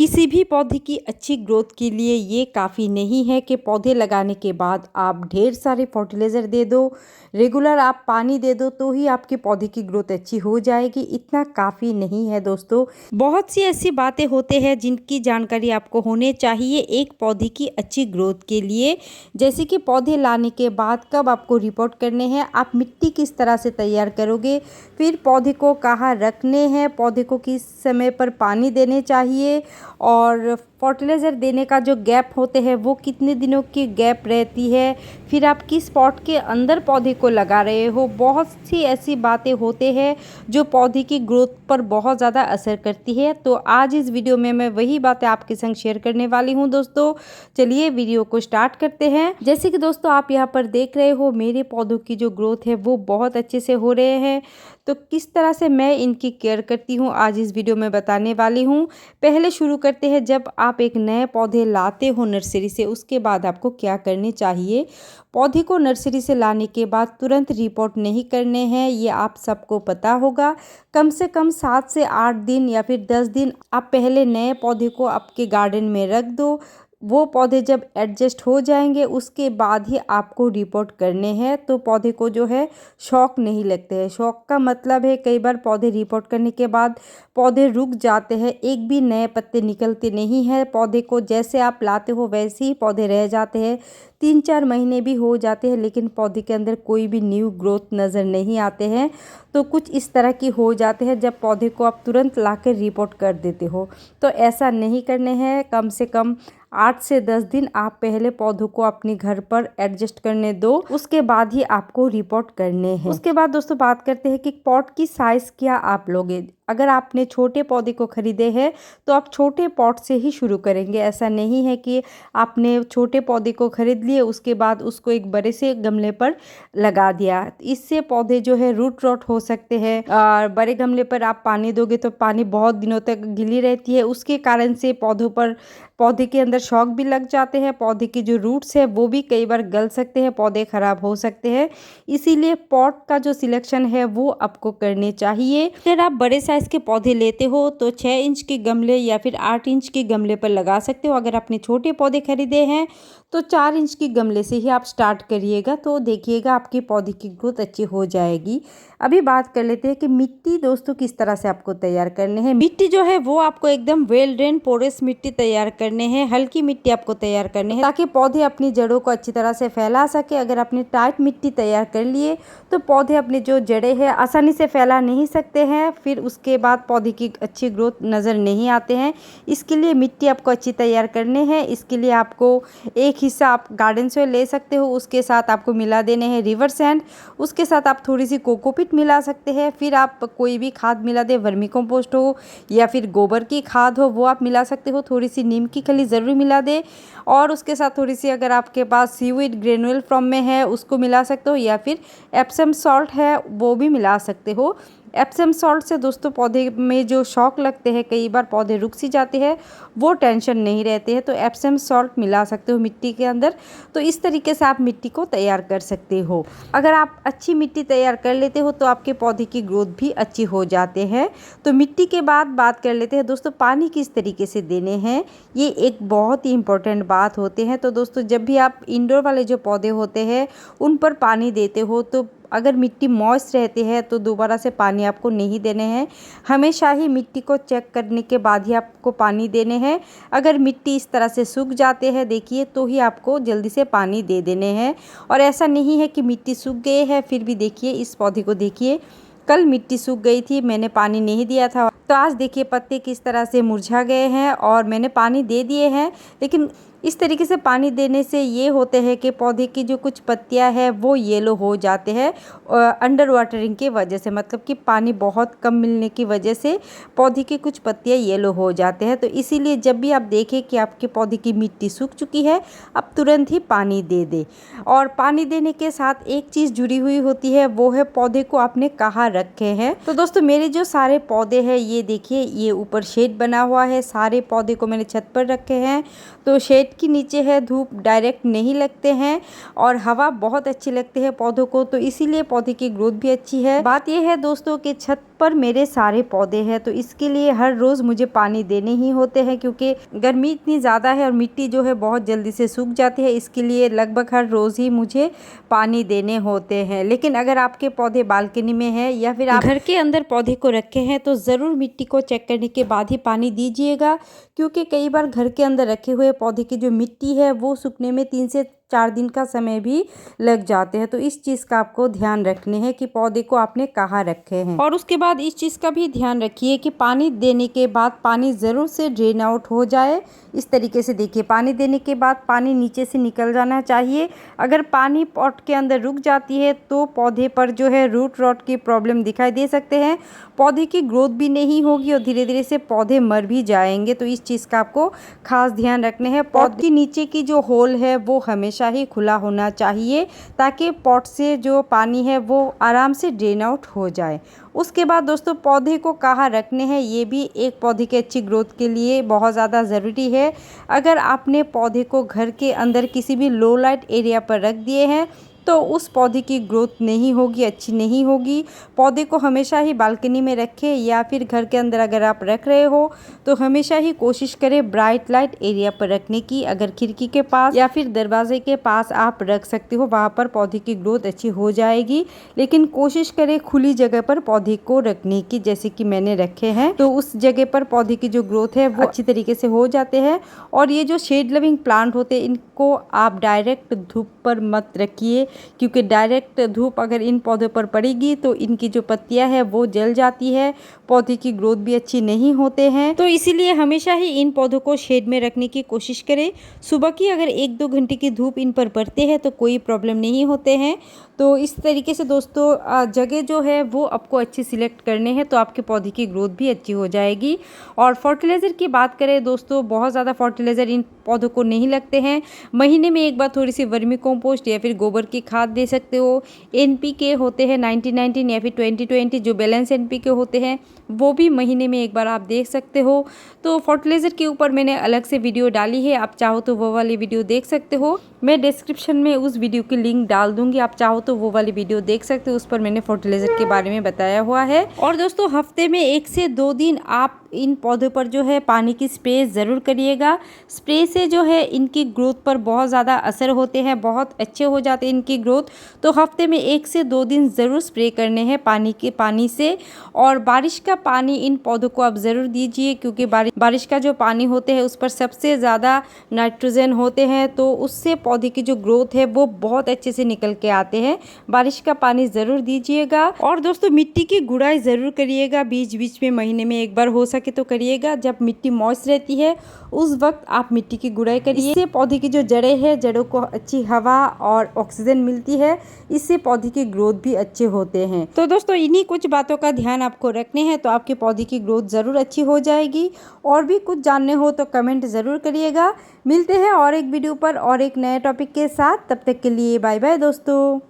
किसी भी पौधे की अच्छी ग्रोथ के लिए ये काफ़ी नहीं है कि पौधे लगाने के बाद आप ढेर सारे फर्टिलाइज़र दे दो, रेगुलर आप पानी दे दो तो ही आपके पौधे की ग्रोथ अच्छी हो जाएगी। इतना काफ़ी नहीं है दोस्तों। बहुत सी ऐसी बातें होते हैं जिनकी जानकारी आपको होने चाहिए एक पौधे की अच्छी ग्रोथ के लिए। जैसे कि पौधे लाने के बाद कब आपको रिपोर्ट करने हैं, आप मिट्टी किस तरह से तैयार करोगे, फिर पौधे को कहाँ रखने हैं, पौधे को किस समय पर पानी देने चाहिए और फर्टिलाइज़र देने का जो गैप होते हैं वो कितने दिनों की गैप रहती है, फिर आप किस पॉट के अंदर पौधे को लगा रहे हो। बहुत सी ऐसी बातें होते हैं जो पौधे की ग्रोथ पर बहुत ज़्यादा असर करती है। तो आज इस वीडियो में मैं वही बातें आपके संग शेयर करने वाली हूँ दोस्तों। चलिए वीडियो को स्टार्ट करते हैं। जैसे कि दोस्तों आप यहाँ पर देख रहे हो मेरे पौधों की जो ग्रोथ है वो बहुत अच्छे से हो रहे हैं। तो किस तरह से मैं इनकी केयर करती हूँ आज इस वीडियो में बताने वाली हूँ। पहले शुरू करते हैं, जब आप एक नए पौधे लाते हो नर्सरी से उसके बाद आपको क्या करने चाहिए। पौधे को नर्सरी से लाने के बाद तुरंत रिपोर्ट नहीं करने हैं, ये आप सबको पता होगा। कम से कम 7 से 8 दिन या फिर 10 दिन आप पहले नए पौधे को आपके गार्डन में रख दो। वो पौधे जब एडजस्ट हो जाएंगे उसके बाद ही आपको रिपोर्ट करने हैं। तो पौधे को जो है शॉक नहीं लगते हैं। शॉक का मतलब है कई बार पौधे रिपोर्ट करने के बाद पौधे रुक जाते हैं, एक भी नए पत्ते निकलते नहीं हैं। पौधे को जैसे आप लाते हो वैसे ही पौधे रह जाते हैं, 3-4 महीने भी हो जाते हैं लेकिन पौधे के अंदर कोई भी न्यू ग्रोथ नज़र नहीं आते हैं। तो कुछ इस तरह की हो जाते हैं जब पौधे को आप तुरंत लाकर रिपोर्ट कर देते हो। तो ऐसा नहीं करने हैं। कम से कम 8 से 10 दिन आप पहले पौधों को अपने घर पर एडजस्ट करने दो, उसके बाद ही आपको रिपोर्ट करने हैं। उसके बाद दोस्तों बात करते हैं कि पॉट की साइज़ क्या आप लोगे। अगर आपने छोटे पौधे को खरीदे हैं तो आप छोटे पॉट से ही शुरू करेंगे। ऐसा नहीं है कि आपने छोटे पौधे को खरीद लिए उसके बाद उसको एक बड़े से गमले पर लगा दिया। इससे पौधे जो है रूट रॉट हो सकते हैं और बड़े गमले पर आप पानी दोगे तो पानी बहुत दिनों तक गिली रहती है, उसके कारण से पौधे के अंदर शॉक भी लग जाते हैं। पौधे के जो रूट्स है वो भी कई बार गल सकते हैं, पौधे खराब हो सकते हैं। इसीलिए पॉट का जो सिलेक्शन है वो आपको करने चाहिए। अगर आप बड़े साइज के पौधे लेते हो तो 6 इंच के गमले या फिर 8 इंच के गमले पर लगा सकते हो। अगर आपने छोटे पौधे खरीदे हैं तो 4 इंच के गमले से ही आप स्टार्ट करिएगा, तो देखिएगा आपके पौधे की ग्रोथ अच्छी हो जाएगी। अभी बात कर लेते हैं कि मिट्टी दोस्तों किस तरह से आपको तैयार करने हैं। मिट्टी जो है वो आपको एकदम वेल ड्रेन पोरस मिट्टी तैयार करने हैं, हल्की मिट्टी आपको तैयार करने हैं ताकि पौधे अपनी जड़ों को अच्छी तरह से फैला सके। अगर आपने टाइट मिट्टी तैयार कर लिए तो पौधे अपनी जो जड़ें हैं आसानी से फैला नहीं सकते हैं, फिर उसके बाद पौधे की अच्छी ग्रोथ नज़र नहीं आते हैं। इसके लिए मिट्टी आपको अच्छी तैयार करने हैं। इसके लिए आपको एक हिस्सा आप गार्डन से ले सकते हो, उसके साथ आपको मिला देने हैं रिवर सैंड, उसके साथ आप थोड़ी सी कोकोपीट मिला सकते हैं। फिर आप कोई भी खाद मिला दे, वर्मी कंपोस्ट हो या फिर गोबर की खाद हो वो आप मिला सकते हो। थोड़ी सी नीम की खली ज़रूर मिला दे और उसके साथ थोड़ी सी अगर आपके पास सीवीड ग्रेनुअल फॉर्म में है उसको मिला सकते हो या फिर एप्सम सॉल्ट है वो भी मिला सकते हो। एप्सम सॉल्ट से दोस्तों पौधे में जो शॉक लगते हैं, कई बार पौधे रुक सी जाते हैं, वो टेंशन नहीं रहते हैं। तो एप्सम सॉल्ट मिला सकते हो मिट्टी के अंदर। तो इस तरीके से आप मिट्टी को तैयार कर सकते हो। अगर आप अच्छी मिट्टी तैयार कर लेते हो तो आपके पौधे की ग्रोथ भी अच्छी हो जाते हैं। तो मिट्टी के बाद बात कर लेते हैं दोस्तों पानी किस तरीके से देने हैं। ये एक बहुत ही इंपॉर्टेंट बात होते हैं। तो दोस्तों जब भी आप इंडोर वाले जो पौधे होते हैं उन पर पानी देते हो तो अगर मिट्टी मॉइस्ट रहती है तो दोबारा से पानी आपको नहीं देने हैं। हमेशा ही मिट्टी को चेक करने के बाद ही आपको पानी देने हैं। अगर मिट्टी इस तरह से सूख जाते हैं देखिए तो ही आपको जल्दी से पानी दे देने हैं। और ऐसा नहीं है कि मिट्टी सूख गई है फिर भी देखिए इस पौधे को देखिए, कल मिट्टी सूख गई थी, मैंने पानी नहीं दिया था तो आज देखिए पत्ते किस तरह से मुरझा गए हैं और मैंने पानी दे दिए हैं। लेकिन इस तरीके से पानी देने से ये होते हैं कि पौधे की जो कुछ पत्तियां हैं वो येलो हो जाते हैं अंडर वाटरिंग की वजह से, मतलब कि पानी बहुत कम मिलने की वजह से पौधे की कुछ पत्तियां येलो हो जाते हैं। तो इसीलिए जब भी आप देखें कि आपके पौधे की मिट्टी सूख चुकी है आप तुरंत ही पानी दे दें। और पानी देने के साथ एक चीज़ जुड़ी हुई होती है वो है पौधे को आपने कहाँ रखे हैं। तो दोस्तों मेरे जो सारे पौधे हैं ये देखिए, ये ऊपर शेड बना हुआ है, सारे पौधे को मैंने छत पर रखे हैं। तो शेड के नीचे है, धूप डायरेक्ट नहीं लगते हैं और हवा बहुत अच्छी लगती है पौधों को, तो इसीलिए पौधे की ग्रोथ भी अच्छी है। बात यह है दोस्तों कि छत पर मेरे सारे पौधे हैं, तो इसके लिए हर रोज़ मुझे पानी देने ही होते हैं, क्योंकि गर्मी इतनी ज़्यादा है और मिट्टी जो है बहुत जल्दी से सूख जाती है। इसके लिए लगभग हर रोज़ ही मुझे पानी देने होते हैं। लेकिन अगर आपके पौधे बालकनी में हैं या फिर आप घर के अंदर पौधे को रखे हैं, तो ज़रूर मिट्टी को चेक करने के बाद ही पानी दीजिएगा, क्योंकि कई बार घर के अंदर रखे हुए पौधे की जो मिट्टी है वो सूखने में 3 से 4 दिन का समय भी लग जाते हैं। तो इस चीज़ का आपको ध्यान रखने हैं कि पौधे को आपने कहाँ रखे हैं। और उसके बाद इस चीज़ का भी ध्यान रखिए कि पानी देने के बाद पानी ज़रूर से ड्रेन आउट हो जाए। इस तरीके से देखिए, पानी देने के बाद पानी नीचे से निकल जाना चाहिए। अगर पानी पॉट के अंदर रुक जाती है तो पौधे पर जो है रूट रॉट की प्रॉब्लम दिखाई दे सकते हैं, पौधे की ग्रोथ भी नहीं होगी और धीरे धीरे से पौधे मर भी जाएंगे। तो इस चीज़ का आपको खास ध्यान रखने हैं। पॉट के नीचे की जो होल है वो हमेशा ही खुला होना चाहिए, ताकि पॉट से जो पानी है वो आराम से ड्रेन आउट हो जाए। उसके बाद दोस्तों, पौधे को कहाँ रखने हैं ये भी एक पौधे की अच्छी ग्रोथ के लिए बहुत ज़्यादा ज़रूरी है। अगर आपने पौधे को घर के अंदर किसी भी लो लाइट एरिया पर रख दिए हैं तो उस पौधे की ग्रोथ नहीं होगी, अच्छी नहीं होगी। पौधे को हमेशा ही बालकनी में रखें या फिर घर के अंदर अगर आप रख रहे हो तो हमेशा ही कोशिश करें ब्राइट लाइट एरिया पर रखने की। अगर खिड़की के पास या फिर दरवाजे के पास आप रख सकते हो, वहाँ पर पौधे की ग्रोथ अच्छी हो जाएगी। लेकिन कोशिश करें खुली जगह पर पौधे को रखने की, जैसे कि मैंने रखे हैं, तो उस जगह पर पौधे की जो ग्रोथ है वो अच्छी तरीके से हो जाते हैं। और ये जो शेड लविंग प्लांट होते हैं, इनको आप डायरेक्ट धूप पर मत रखिए, क्योंकि डायरेक्ट धूप अगर इन पौधों पर पड़ेगी तो इनकी जो पत्तियां है वो जल जाती है, पौधे की ग्रोथ भी अच्छी नहीं होते हैं। तो इसीलिए हमेशा ही इन पौधों को शेड में रखने की कोशिश करें। सुबह की अगर 1-2 घंटे की धूप इन पर पड़ते हैं तो कोई प्रॉब्लम नहीं होते हैं। तो इस तरीके से दोस्तों जगह जो है वो आपको अच्छी सिलेक्ट करने हैं, तो आपके पौधे की ग्रोथ भी अच्छी हो जाएगी। और फर्टिलाइज़र की बात करें दोस्तों, बहुत ज़्यादा फर्टिलाइज़र इन पौधों को नहीं लगते हैं। महीने में एक बार थोड़ी सी वर्मी कंपोस्ट या फिर गोबर की खाद दे सकते हो। NPK होते हैं 90-19 या फिर 20-20 जो बैलेंस NPK होते हैं, वो भी महीने में एक बार आप देख सकते हो। तो फर्टिलाइज़र के ऊपर मैंने अलग से वीडियो डाली है, आप चाहो तो वो वाली वीडियो देख सकते हो। मैं डिस्क्रिप्शन में उस वीडियो की लिंक डाल दूंगी, आप चाहो तो वो वाली वीडियो देख सकते हो। उस पर मैंने फर्टिलाइज़र के बारे में बताया हुआ है। और दोस्तों, हफ्ते में 1 से 2 दिन आप इन पौधों पर जो है पानी की स्प्रे ज़रूर करिएगा। स्प्रे से जो है इनकी ग्रोथ पर बहुत ज़्यादा असर होते हैं, बहुत अच्छे हो जाते हैं इनकी ग्रोथ। तो हफ्ते में 1 से 2 दिन ज़रूर स्प्रे करने हैं पानी से। और बारिश का पानी इन पौधों को आप ज़रूर दीजिए, क्योंकि बारिश का जो पानी होते हैं उस पर सबसे ज़्यादा नाइट्रोजन होते हैं, तो उससे पौधे की जो ग्रोथ है वो बहुत अच्छे से निकल के आते हैं। बारिश का पानी ज़रूर दीजिएगा। और दोस्तों, मिट्टी की गुड़ाई ज़रूर करिएगा, बीच बीच में महीने में एक बार हो सके तो करिएगा। जब मिट्टी मॉइस्ट रहती है उस वक्त आप मिट्टी की गुड़ाई करिए। इससे पौधे की जो जड़ें हैं, जड़ों को अच्छी हवा और ऑक्सीजन मिलती है, इससे पौधे की ग्रोथ भी अच्छे होते हैं। तो दोस्तों, इन्हीं कुछ बातों का ध्यान आपको रखने हैं, तो आपके पौधे की ग्रोथ ज़रूर अच्छी हो जाएगी। और भी कुछ जानने हो तो कमेंट ज़रूर करिएगा। मिलते हैं और एक वीडियो पर और एक नए टॉपिक के साथ। तब तक के लिए बाय बाय दोस्तों।